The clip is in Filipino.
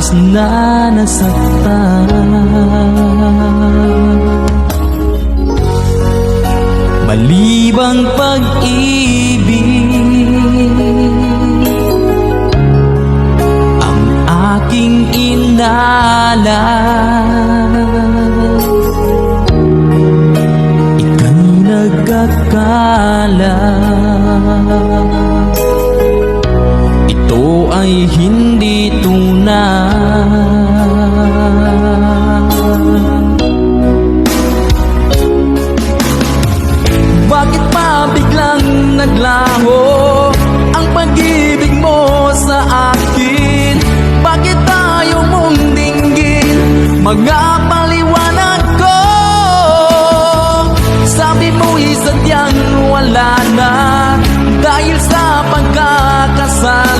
labis na nasaktan. Malibang pag-ibig ang aking inalas, ika'y nagkakala ito ay hindi tunay. Bakit pa biglang naglaho ang pag-ibig mo sa akin? Bakit tayo mong dinggin mga paliwanag ko? Sabi mo'y sadyang wala na dahil sa pagkakasala.